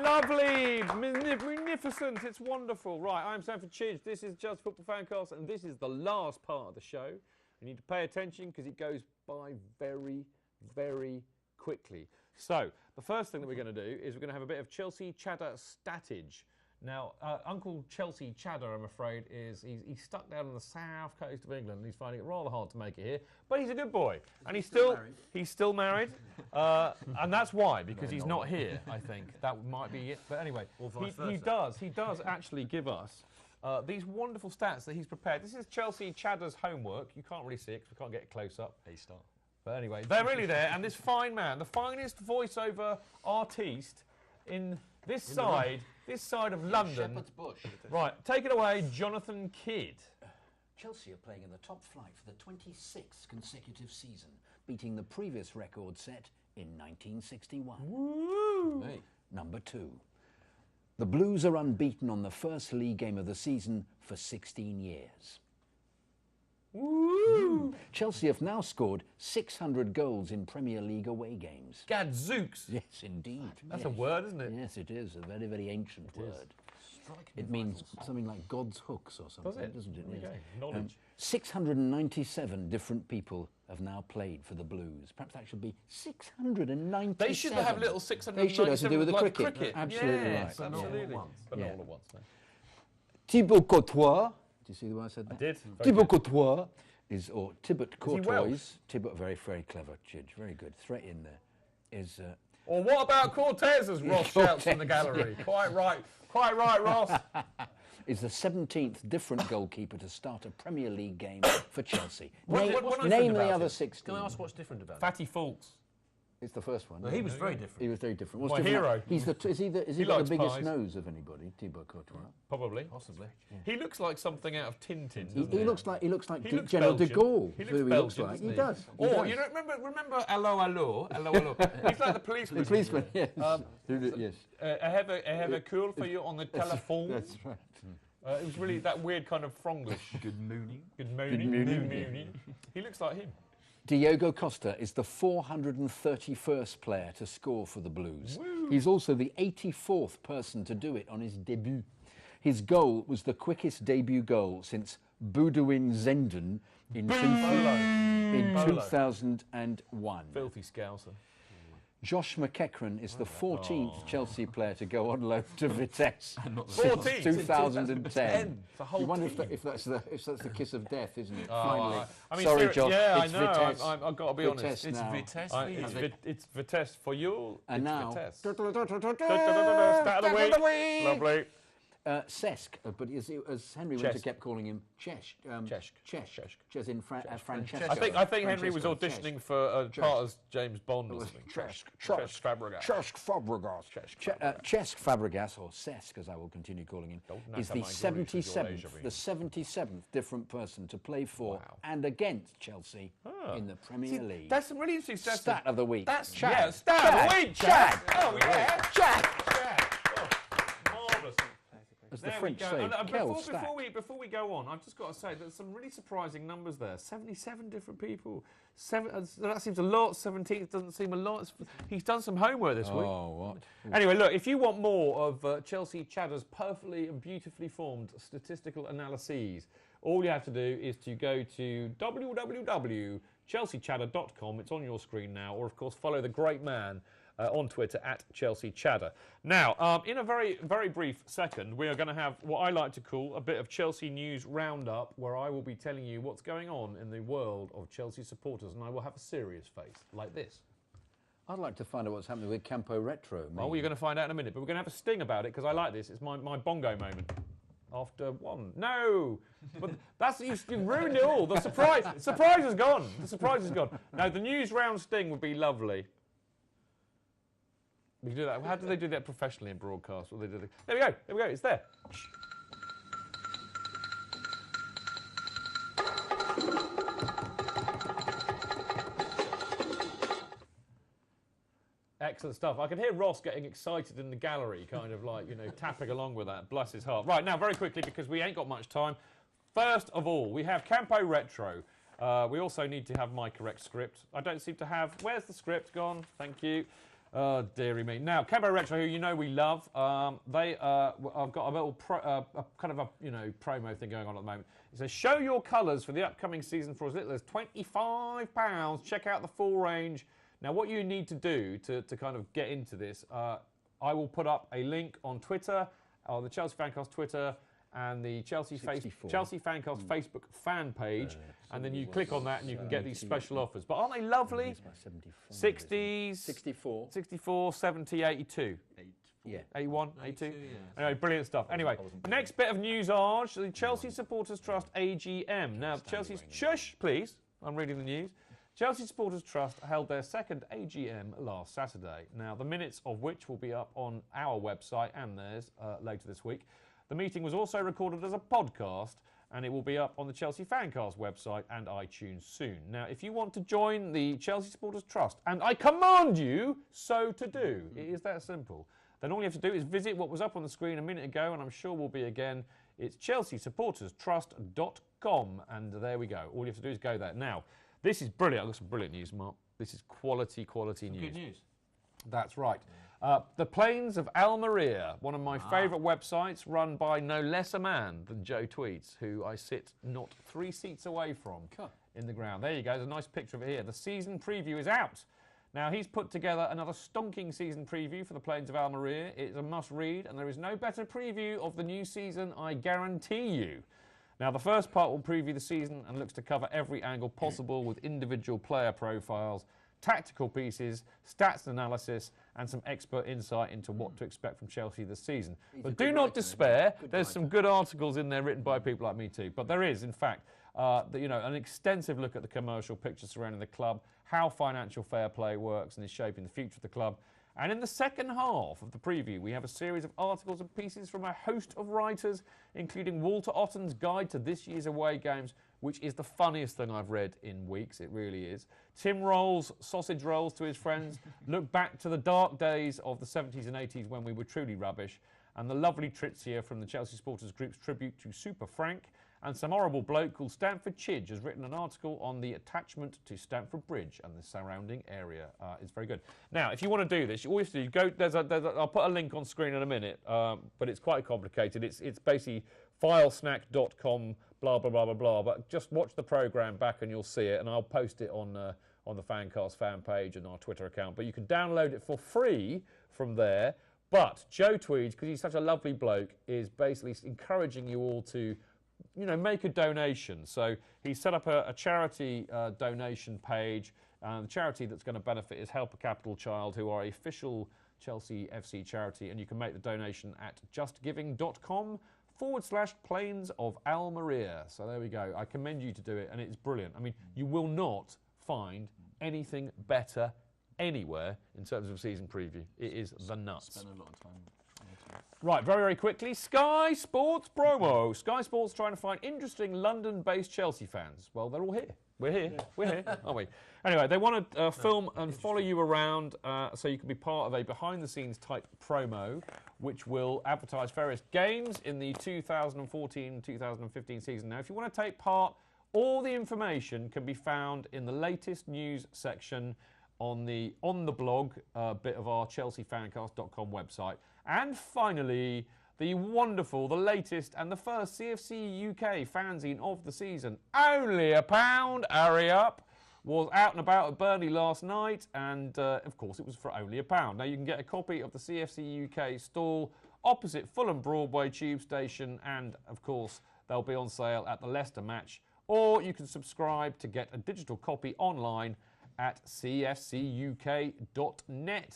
Lovely, magnificent, it's wonderful. Right, I'm Sanford Chidge, this is Just Football Fancast, and this is the last part of the show. You need to pay attention because it goes by very, very quickly. So, the first thing that we're going to do is we're going to have a bit of Chelsea Chatter statage. Now, Uncle Chelsea Chatter, I'm afraid, he's stuck down on the south coast of England and he's finding it rather hard to make it here. But he's a good boy. And he's still married. And that's why, because he's not here, I think. That might be it. But anyway, he does actually give us these wonderful stats that he's prepared. This is Chelsea Chatter's homework. You can't really see it because we can't get it close up. But anyway, they're really there. And this fine man, the finest voiceover artiste in this side of London. Shepherd's Bush. Right, take it away, Jonathan Kidd. Chelsea are playing in the top flight for the 26th consecutive season, beating the previous record set in 1961. Woo! Hey. Number 2. The Blues are unbeaten on the first league game of the season for 16 years. Woo! Chelsea have now scored 600 goals in Premier League away games. Gadzooks. Yes, indeed. That's a word, isn't it? Yes, it is. A very, very ancient word. It means something like God's hooks or something, doesn't it? Yes. Knowledge. 697 different people have now played for the Blues. Perhaps that should be 697. They should have little 697. They should have to do with the like cricket. Absolutely yes, right. Absolutely. But not all at once. No. Thibaut Courtois. Do you see the way I said that? I did. Thibaut Courtois or Thibaut Welsh? Courtois. Thibaut, very, very clever, Chidge. Very good. Threat in there. Is. Or what about Cortez, as Ross shouts in the gallery? Quite right, Ross. Is the 17th different goalkeeper to start a Premier League game for Chelsea. What's Name the about other it? 16. Can I ask what's different about it? Fatty Faults. It's the first one. No, he was very different. He was very different. What's My different? hero. He's the is he got likes the biggest pies. nose of anybody? Thibaut Courtois. Probably. Possibly. Yeah. He looks like something out of Tintin. He looks like looks General de Belgian. Gaulle. He That's who looks he Belgian, looks like. doesn't He does. He Or does. you don't remember hello. He's like the policeman. The policeman. Yes. Yes. I have a call for you on the telephone. That's right. It was really that weird kind of Fronglish. Good mooning. Good mooning. He looks like him. Diogo Costa is the 431st player to score for the Blues. Woo. He's also the 84th person to do it on his debut. His goal was the quickest debut goal since Boudouin Zenden in 2001. Filthy Scouser. Josh McEachran is the 14th Chelsea player to go on loan to Vitesse 14th? since 2010. It's a whole You wonder team. if that's the kiss of death, isn't it? Oh, Finally. I mean, Sorry, Josh. Yeah, it's I know. Vitesse. I've got to be honest. Vitesse now. It's Vitesse for you. And it's now, Vitesse. Stat Start of the week. Lovely. Cesc, but as Henry Winter kept calling him, Chesh. Chesh, as in Francesco. I think Henry was Francesco, auditioning for part as James Bond or something. Cesc Fabregas. Cesc Fabregas, or Cesc as I will continue calling him, is the 77th different person to play for and against Chelsea in the Premier League. That's some really interesting stats. Stat of the week. That's Chad. stat of the week. Chad. Oh yeah, Chad. Marvellous. As the French say, before we go on, I've just got to say there's some really surprising numbers there. 77 different people. That seems a lot. 17 doesn't seem a lot. He's done some homework this week. Oh, what? Anyway, look, if you want more of Chelsea Chatter's perfectly and beautifully formed statistical analyses, all you have to do is to go to www.chelseachatter.com. It's on your screen now. Or, of course, follow the great man on Twitter @ChelseaChatter. Now, in a very, very brief second, we are going to have what I like to call a bit of Chelsea news roundup, where I will be telling you what's going on in the world of Chelsea supporters, and I will have a serious face like this. I'd like to find out what's happening with Campo Retro. Well, you're going to find out in a minute, but we're going to have a sting about it because I like this. It's my bongo moment. After one. No! But you've ruined it all. The surprise is gone. The surprise is gone. No, the news round sting would be lovely. We can do that. How do they do that professionally in broadcast? There we go. It's there. Excellent stuff. I can hear Ross getting excited in the gallery, kind of like, tapping along with that. Bless his heart. Right, now, very quickly, because we ain't got much time. First of all, we have Campo Retro. We also need to have my correct script. I don't seem to have... Where's the script gone? Thank you. Oh, dearie me. Now, Campo Retro, who you know we love, I've got a little kind of a promo thing going on at the moment. It says, show your colours for the upcoming season for as little as £25. Check out the full range. Now, what you need to do to kind of get into this, I will put up a link on Twitter, on the Chelsea Fancast Twitter, and the Chelsea Fancast Facebook fan page, and then you click on that and you can get these special offers. But aren't they lovely? 60s, 64, 70, 82. Yeah. 81, 82. Yeah. Anyway, brilliant stuff. Anyway, next bit of news, Arj, the Chelsea Supporters Trust AGM. Now, Chelsea's... Shush, please. I'm reading the news. Chelsea Supporters Trust held their second AGM last Saturday. Now, the minutes of which will be up on our website and theirs later this week. The meeting was also recorded as a podcast, and it will be up on the Chelsea Fancast website and iTunes soon. Now, if you want to join the Chelsea Supporters Trust, and I command you so to do, it is that simple, then all you have to do is visit what was up on the screen a minute ago, and I'm sure will be again. It's chelseasupporterstrust.com, and there we go. All you have to do is go there. Now, this is brilliant. I've got some brilliant news, Mark. This is quality news. Good news. That's right. The Plains of Almeria, one of my favourite websites, run by no less a man than Joe Tweeds, who I sit not 3 seats away from in the ground. There you go. There's a nice picture of it here. The season preview is out. Now, he's put together another stonking season preview for the Plains of Almeria. It's a must-read, and there is no better preview of the new season, I guarantee you. Now, the first part will preview the season and looks to cover every angle possible with individual player profiles, tactical pieces, stats analysis, and some expert insight into what to expect from Chelsea this season. But do not despair. There's some good articles in there written by people like me too. But there is, in fact, an extensive look at the commercial picture surrounding the club, how financial fair play works and is shaping the future of the club. And in the second half of the preview, we have a series of articles and pieces from a host of writers, including Walter Otton's guide to this year's away games, which is the funniest thing I've read in weeks. It really is. Tim Rolls, sausage rolls to his friends, look back to the dark days of the 70s and 80s when we were truly rubbish. And the lovely Tritzia from the Chelsea Supporters Group's tribute to Super Frank. And some horrible bloke called Stamford Chidge has written an article on the attachment to Stamford Bridge and the surrounding area. It's very good. Now, if you want to do this, you always do. I'll put a link on screen in a minute, but it's quite complicated. It's basically filesnack.com, blah, blah, blah, blah, blah. But just watch the programme back and you'll see it, and I'll post it on the Fancast fan page and our Twitter account. But you can download it for free from there. But Joe Tweeds, because he's such a lovely bloke, is basically encouraging you all to make a donation. So he set up a charity donation page. The charity that's going to benefit is Help a Capital Child, who are an official Chelsea FC charity. And you can make the donation at justgiving.com/Plains of Almeria. So there we go. I commend you to do it, and it's brilliant. I mean, you will not find anything better anywhere in terms of season preview. It is the nuts. Spend a lot of time. Right, very, very quickly, Sky Sports promo. Sky Sports trying to find interesting London-based Chelsea fans. Well, they're all here. We're here. We're here, aren't we? Anyway, they want to film and follow you around so you can be part of a behind-the-scenes type promo, which will advertise various games in the 2014-2015 season. Now, if you want to take part, all the information can be found in the latest news section on the blog bit of our chelseafancast.com website. And finally, the wonderful, the latest and the first CFC UK fanzine of the season, only £1, hurry up, was out and about at Burnley last night, and of course it was for only £1. Now you can get a copy of the CFC UK stall opposite Fulham Broadway Tube Station, and of course they'll be on sale at the Leicester match, or you can subscribe to get a digital copy online at cfcuk.net.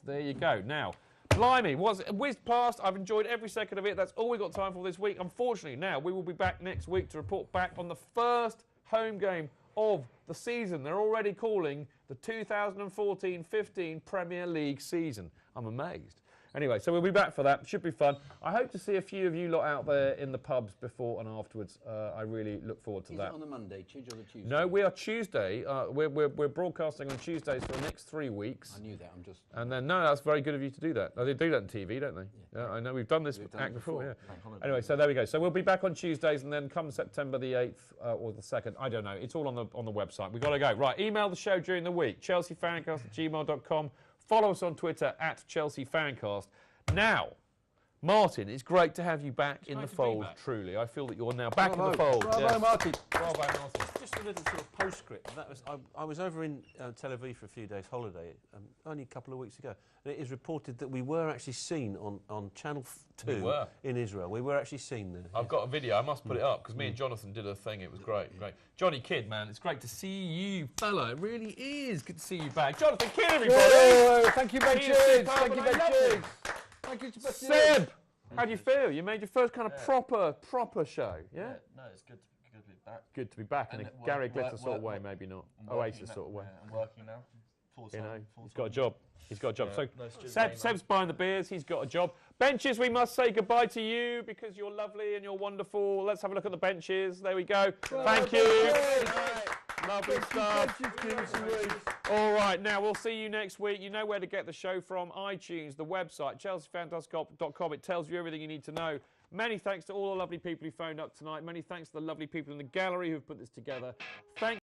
There you go. Now, blimey, whizzed past. I've enjoyed every second of it. That's all we've got time for this week. Unfortunately, now we will be back next week to report back on the first home game of the season. They're already calling the 2014-15 Premier League season. I'm amazed. Anyway, so we'll be back for that. Should be fun. I hope to see a few of you lot out there in the pubs before and afterwards. I really look forward to that. Is it on the Monday, Chidge, or the Tuesday? No, we are Tuesday. We're broadcasting on Tuesdays for the next 3 weeks. I knew that. I'm just... And then, no, that's very good of you to do that. They do that on TV, don't they? Yeah, I know. We've done this act before. Yeah. Anyway, so there we go. So we'll be back on Tuesdays, and then come September the 8th or the 2nd, I don't know. It's all on the website. We've got to go. Right, email the show during the week. chelseafancast@gmail.com. Follow us on Twitter at Chelsea FanCast. Now, Martin, it's great to have you back in the fold, truly. I feel that you're now back in the fold. Bravo, Martin. Bravo, Martin. Just a little sort of postscript. That was I was over in Tel Aviv for a few days holiday, only a couple of weeks ago, and it is reported that we were actually seen on Channel 2 in Israel. We were actually seen there. I've got a video. I must put it up because me and Jonathan did a thing. It was great. Great. Johnny Kidd, man, it's great to see you, fella. It really is good to see you back. Jonathan Kidd, everybody. Whoa, thank you, Benches. Thank you, Benches. Thank you, Seb, how do you feel? You made your first kind of proper show, yeah? No, it's good to be back. Good to be back in a Gary Glitter sort of way, maybe not. Oasis sort of way. Yeah, I'm working now. You know, he's got a job. He's got a job. Yeah, so Seb's buying the beers. He's got a job. Benches, we must say goodbye to you because you're lovely and you're wonderful. Let's have a look at the benches. There we go. Thank you. Lovely stuff. All right, now we'll see you next week. You know where to get the show from. iTunes, the website, chelseafan.com. It tells you everything you need to know. Many thanks to all the lovely people who phoned up tonight. Many thanks to the lovely people in the gallery who've put this together. Thank